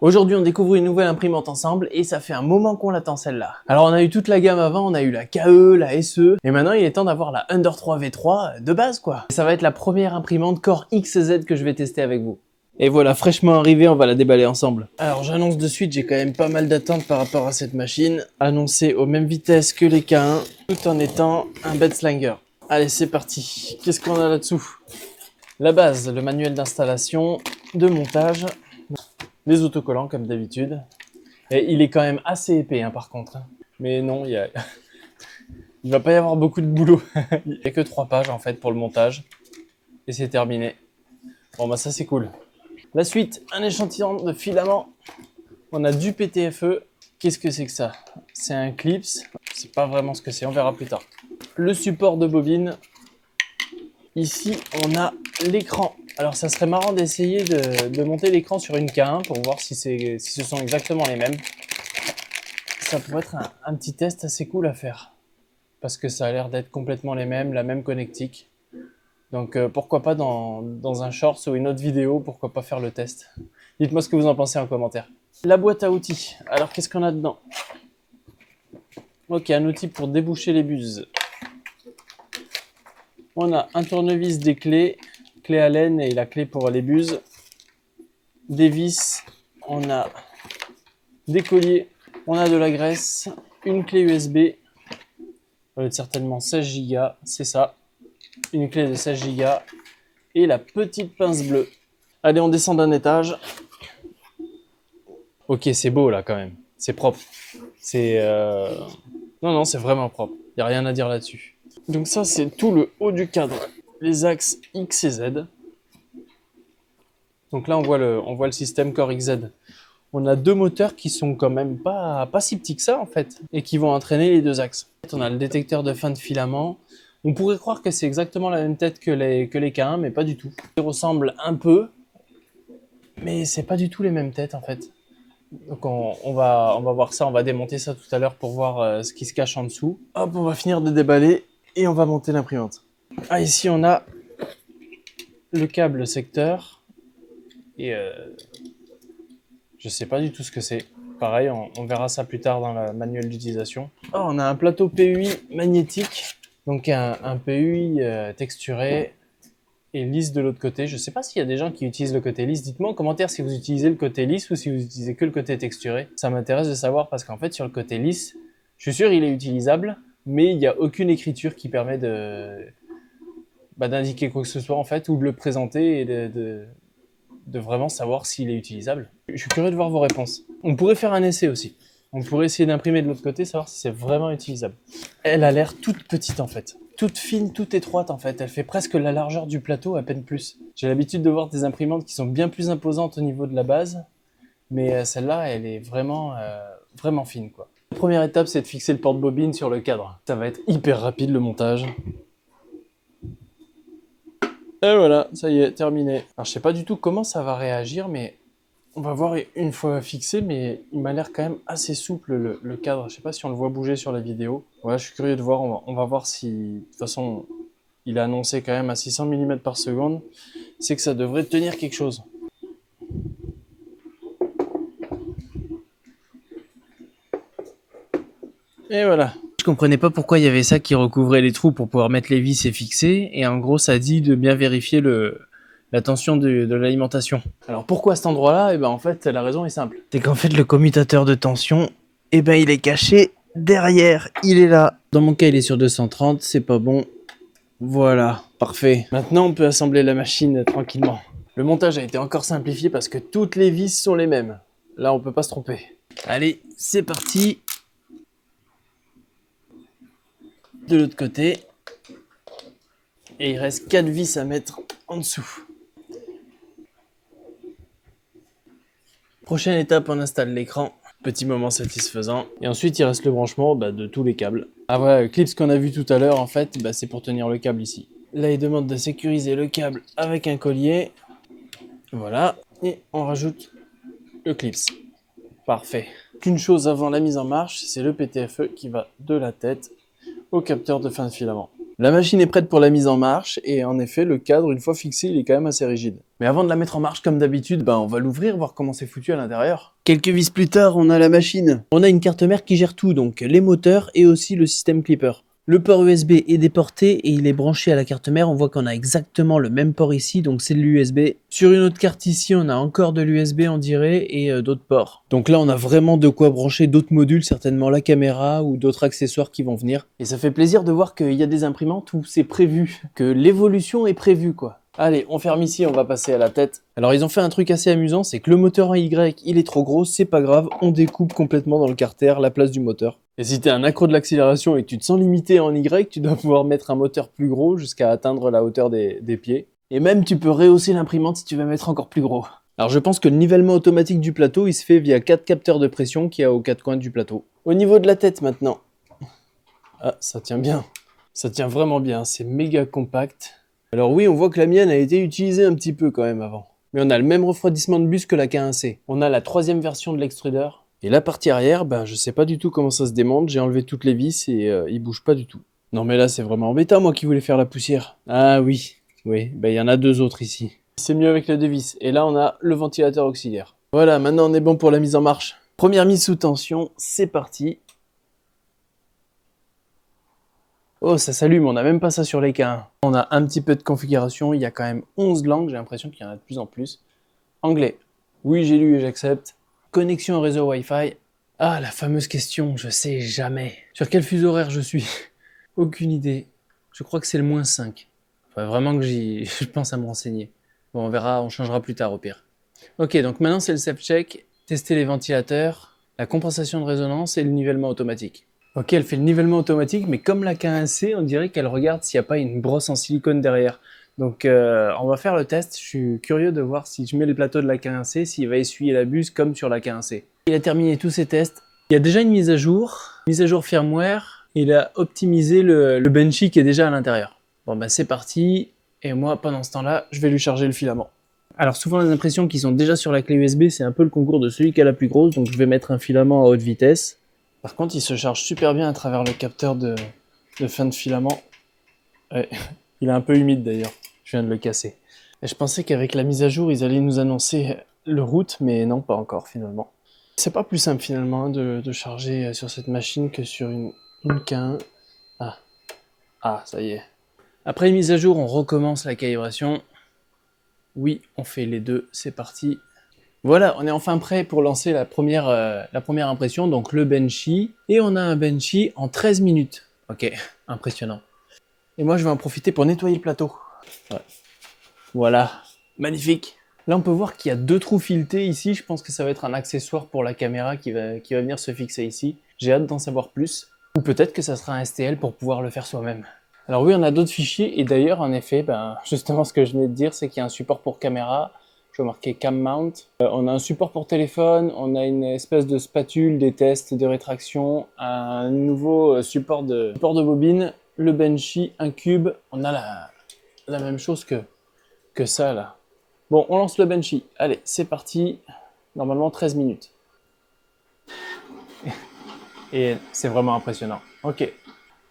Aujourd'hui, on découvre une nouvelle imprimante ensemble et ça fait un moment qu'on l'attend celle-là. Alors on a eu toute la gamme avant, on a eu la KE, la SE et maintenant il est temps d'avoir la Under 3 V3 de base quoi. Et ça va être la première imprimante Core XZ que je vais tester avec vous. Et voilà, fraîchement arrivée, on va la déballer ensemble. Alors j'annonce de suite, j'ai quand même pas mal d'attentes par rapport à cette machine. Annoncée aux mêmes vitesses que les K1, tout en étant un bed slinger. Allez, c'est parti. Qu'est-ce qu'on a là-dessous? La base, le manuel d'installation, de montage, les autocollants comme d'habitude. Et il est quand même assez épais hein, par contre. Mais non, il va pas y avoir beaucoup de boulot. Il n'y a que 3 pages en fait pour le montage. Et c'est terminé. Bon bah ça c'est cool. La suite, un échantillon de filament. On a du PTFE. Qu'est-ce que c'est que ça? C'est un clips. C'est pas vraiment ce que c'est, on verra plus tard. Le support de bobine. Ici, on a l'écran. Alors ça serait marrant d'essayer de monter l'écran sur une K1 pour voir si ce sont exactement les mêmes. Ça pourrait être un petit test assez cool à faire. Parce que ça a l'air d'être complètement les mêmes, la même connectique. Donc pourquoi pas dans un short ou une autre vidéo, pourquoi pas faire le test. Dites-moi ce que vous en pensez en commentaire. La boîte à outils. Alors qu'est-ce qu'on a dedans? Ok, un outil pour déboucher les buses. On a un tournevis, des clés, clé Allen et la clé pour les buses. Des vis, on a des colliers, on a de la graisse, une clé USB. Ça va être certainement 16 Go, c'est ça. Une clé de 16 Go et la petite pince bleue. Allez, on descend d'un étage. Ok, c'est beau là quand même. C'est propre. Non, c'est vraiment propre. Il n'y a rien à dire là-dessus. Donc ça, c'est tout le haut du cadre. Les axes X et Z. Donc là, on voit le système Core XZ. On a 2 moteurs qui sont quand même pas si petits que ça en fait. Et qui vont entraîner les 2 axes. On a le détecteur de fin de filament. On pourrait croire que c'est exactement la même tête que les K1, mais pas du tout. Ils ressemblent un peu, mais c'est pas du tout les mêmes têtes en fait. Donc on va voir ça, on va démonter ça tout à l'heure pour voir ce qui se cache en dessous. Hop, on va finir de déballer et on va monter l'imprimante. Ah, ici on a le câble secteur et je sais pas du tout ce que c'est. Pareil, on verra ça plus tard dans le manuel d'utilisation. Oh, on a un plateau PUI magnétique, donc un PUI texturé et lisse de l'autre côté. Je sais pas s'il y a des gens qui utilisent le côté lisse. Dites-moi en commentaire si vous utilisez le côté lisse ou si vous utilisez que le côté texturé. Ça m'intéresse de savoir parce qu'en fait sur le côté lisse, je suis sûr il est utilisable, mais il n'y a aucune écriture qui permet d'indiquer quoi que ce soit en fait ou de le présenter et de vraiment savoir s'il est utilisable. Je suis curieux de voir vos réponses. On pourrait faire un essai aussi. On pourrait essayer d'imprimer de l'autre côté, savoir si c'est vraiment utilisable. Elle a l'air toute petite en fait. Toute fine, toute étroite en fait. Elle fait presque la largeur du plateau, à peine plus. J'ai l'habitude de voir des imprimantes qui sont bien plus imposantes au niveau de la base. Mais celle-là, elle est vraiment fine quoi. La première étape, c'est de fixer le porte-bobine sur le cadre. Ça va être hyper rapide le montage. Et voilà, ça y est, terminé. Alors je sais pas du tout comment ça va réagir, mais on va voir une fois fixé, mais il m'a l'air quand même assez souple le cadre. Je sais pas si on le voit bouger sur la vidéo. Voilà, je suis curieux de voir, on va voir si... De toute façon, il a annoncé quand même à 600 mm par seconde. C'est que ça devrait tenir quelque chose. Et voilà. Je comprenais pas pourquoi il y avait ça qui recouvrait les trous pour pouvoir mettre les vis et fixer. Et en gros, ça dit de bien vérifier la tension de l'alimentation. Alors pourquoi cet endroit-là? Et ben en fait, la raison est simple. C'est qu'en fait, le commutateur de tension, et ben il est caché derrière. Il est là. Dans mon cas, il est sur 230, c'est pas bon. Voilà, parfait. Maintenant, on peut assembler la machine tranquillement. Le montage a été encore simplifié parce que toutes les vis sont les mêmes. Là, on peut pas se tromper. Allez, c'est parti. De l'autre côté. Et il reste 4 vis à mettre en dessous. Prochaine étape, on installe l'écran. Petit moment satisfaisant. Et ensuite, il reste le branchement de tous les câbles. Ah voilà, le clip qu'on a vu tout à l'heure, en fait, c'est pour tenir le câble ici. Là, il demande de sécuriser le câble avec un collier. Voilà. Et on rajoute le clips. Parfait. Qu'une chose avant la mise en marche, c'est le PTFE qui va de la tête au capteur de fin de filament. La machine est prête pour la mise en marche et en effet le cadre une fois fixé il est quand même assez rigide. Mais avant de la mettre en marche comme d'habitude, on va l'ouvrir, voir comment c'est foutu à l'intérieur. Quelques vis plus tard on a la machine. On a une carte mère qui gère tout, donc les moteurs et aussi le système clipper. Le port USB est déporté et il est branché à la carte mère. On voit qu'on a exactement le même port ici, donc c'est de l'USB. Sur une autre carte ici, on a encore de l'USB on dirait et d'autres ports. Donc là, on a vraiment de quoi brancher d'autres modules, certainement la caméra ou d'autres accessoires qui vont venir. Et ça fait plaisir de voir qu'il y a des imprimantes où c'est prévu, que l'évolution est prévue quoi. Allez, on ferme ici, on va passer à la tête. Alors ils ont fait un truc assez amusant, c'est que le moteur en Y, il est trop gros, c'est pas grave, on découpe complètement dans le carter la place du moteur. Et si t'es un accro de l'accélération et que tu te sens limité en Y, tu dois pouvoir mettre un moteur plus gros jusqu'à atteindre la hauteur des pieds. Et même tu peux rehausser l'imprimante si tu veux mettre encore plus gros. Alors je pense que le nivellement automatique du plateau, il se fait via 4 capteurs de pression qu'il y a aux 4 coins du plateau. Au niveau de la tête maintenant. Ah, ça tient bien. Ça tient vraiment bien, c'est méga compact. Alors oui, on voit que la mienne a été utilisée un petit peu quand même avant. Mais on a le même refroidissement de bus que la K1C. On a la 3e version de l'extrudeur. Et la partie arrière, je sais pas du tout comment ça se démonte. J'ai enlevé toutes les vis et il bouge pas du tout. Non mais là c'est vraiment embêtant moi qui voulais faire la poussière. Ah oui, il y en a 2 autres ici. C'est mieux avec les 2 vis. Et là on a le ventilateur auxiliaire. Voilà, maintenant on est bon pour la mise en marche. Première mise sous tension, c'est parti. Oh, ça s'allume, on n'a même pas ça sur les K1. On a un petit peu de configuration, il y a quand même 11 langues, j'ai l'impression qu'il y en a de plus en plus. Anglais, oui j'ai lu et j'accepte. Connexion au réseau Wi-Fi. Ah, la fameuse question, je sais jamais. Sur quel fuseau horaire je suis? Aucune idée. Je crois que c'est le -5. Enfin, vraiment que je pense à me renseigner. Bon, on verra, on changera plus tard au pire. Ok, donc maintenant c'est le self-check, tester les ventilateurs, la compensation de résonance et le nivellement automatique. Ok, elle fait le nivellement automatique, mais comme la K1C, on dirait qu'elle regarde s'il n'y a pas une brosse en silicone derrière. Donc on va faire le test, je suis curieux de voir si je mets le plateau de la K1C, s'il va essuyer la buse comme sur la K1C. Il a terminé tous ses tests. Il y a déjà une mise à jour firmware. Il a optimisé le benchy qui est déjà à l'intérieur. Bon c'est parti, et moi pendant ce temps-là, je vais lui charger le filament. Alors souvent les impressions qui sont déjà sur la clé USB, c'est un peu le concours de celui qui a la plus grosse, donc je vais mettre un filament à haute vitesse. Par contre, il se charge super bien à travers le capteur de fin de filament. Ouais, il est un peu humide d'ailleurs, je viens de le casser. Et je pensais qu'avec la mise à jour, ils allaient nous annoncer le route, mais non, pas encore finalement. C'est pas plus simple finalement de charger sur cette machine que sur une K1. Ah, ça y est. Après une mise à jour, on recommence la calibration. Oui, on fait les deux, c'est parti. Voilà, on est enfin prêt pour lancer la première impression, donc le benchy. Et on a un benchy en 13 minutes. Ok, impressionnant. Et moi, je vais en profiter pour nettoyer le plateau. Ouais. Voilà, magnifique. Là, on peut voir qu'il y a 2 trous filetés ici. Je pense que ça va être un accessoire pour la caméra qui va venir se fixer ici. J'ai hâte d'en savoir plus. Ou peut-être que ça sera un STL pour pouvoir le faire soi-même. Alors oui, on a d'autres fichiers. Et d'ailleurs, en effet, justement, ce que je venais de dire, c'est qu'il y a un support pour caméra. Je vais marquer Cam Mount. On a un support pour téléphone, on a une espèce de spatule, des tests de rétraction, un nouveau support de bobine, le benchy, un cube. On a la même chose que ça là. Bon, on lance le benchy. Allez, c'est parti. Normalement 13 minutes. Et c'est vraiment impressionnant. Ok.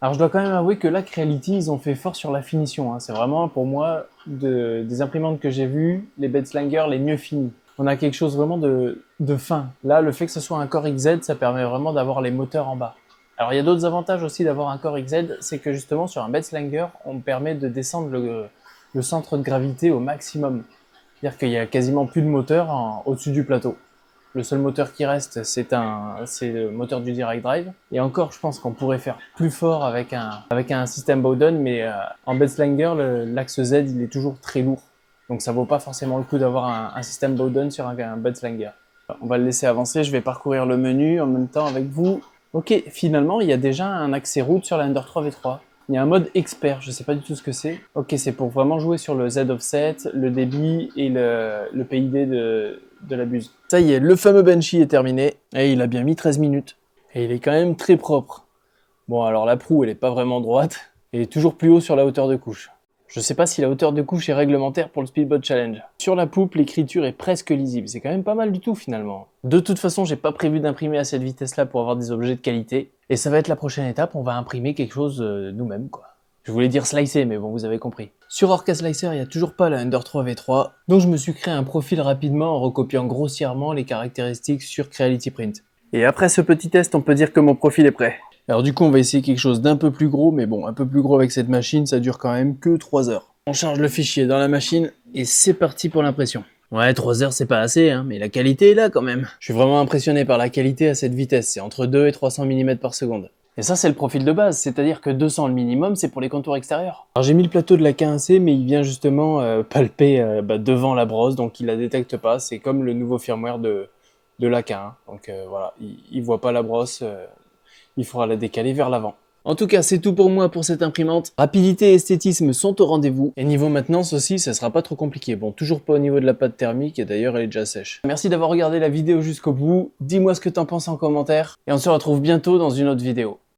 Alors je dois quand même avouer que là, Creality, ils ont fait fort sur la finition. C'est vraiment pour moi des imprimantes que j'ai vues, les Bedslanger les mieux finis. On a quelque chose vraiment de fin. Là, le fait que ce soit un Core XZ, ça permet vraiment d'avoir les moteurs en bas. Alors il y a d'autres avantages aussi d'avoir un Core XZ, c'est que justement sur un Bedslanger, on permet de descendre le centre de gravité au maximum. C'est-à-dire qu'il y a quasiment plus de moteur au-dessus du plateau. Le seul moteur qui reste, c'est le moteur du Direct Drive. Et encore, je pense qu'on pourrait faire plus fort avec un système Bowden, mais en Bedslanger, l'axe Z, il est toujours très lourd. Donc ça vaut pas forcément le coup d'avoir un système Bowden sur un Bedslanger. On va le laisser avancer, je vais parcourir le menu en même temps avec vous. Ok, finalement, il y a déjà un accès route sur la Ender 3 V3. Il y a un mode expert, je sais pas du tout ce que c'est. Ok, c'est pour vraiment jouer sur le Z offset, le débit et le PID de la buse. Ça y est, le fameux benchy est terminé. Et il a bien mis 13 minutes. Et il est quand même très propre. Bon, alors la proue, elle est pas vraiment droite. Elle est toujours plus haut sur la hauteur de couche. Je sais pas si la hauteur de couche est réglementaire pour le Speedboat Challenge. Sur la poupe, l'écriture est presque lisible. C'est quand même pas mal du tout finalement. De toute façon, j'ai pas prévu d'imprimer à cette vitesse-là pour avoir des objets de qualité. Et ça va être la prochaine étape, on va imprimer quelque chose nous-mêmes quoi. Je voulais dire slicer, mais bon, vous avez compris. Sur Orca Slicer, il n'y a toujours pas la Ender 3 V3, donc je me suis créé un profil rapidement en recopiant grossièrement les caractéristiques sur Creality Print. Et après ce petit test, on peut dire que mon profil est prêt. Alors du coup, on va essayer quelque chose d'un peu plus gros, mais bon, un peu plus gros avec cette machine, ça dure quand même que 3 heures. On charge le fichier dans la machine, et c'est parti pour l'impression. Ouais, 3 heures c'est pas assez, hein, mais la qualité est là quand même. Je suis vraiment impressionné par la qualité à cette vitesse, c'est entre 2 et 300 mm par seconde. Et ça c'est le profil de base, c'est-à-dire que 200 le minimum c'est pour les contours extérieurs. Alors j'ai mis le plateau de la K1C mais il vient justement palper devant la brosse, donc il la détecte pas, c'est comme le nouveau firmware de la K1. Donc voilà, il voit pas la brosse, il faudra la décaler vers l'avant. En tout cas, c'est tout pour moi pour cette imprimante. Rapidité et esthétisme sont au rendez-vous. Et niveau maintenance aussi, ça sera pas trop compliqué. Bon, toujours pas au niveau de la pâte thermique, et d'ailleurs elle est déjà sèche. Merci d'avoir regardé la vidéo jusqu'au bout. Dis-moi ce que t'en penses en commentaire. Et on se retrouve bientôt dans une autre vidéo.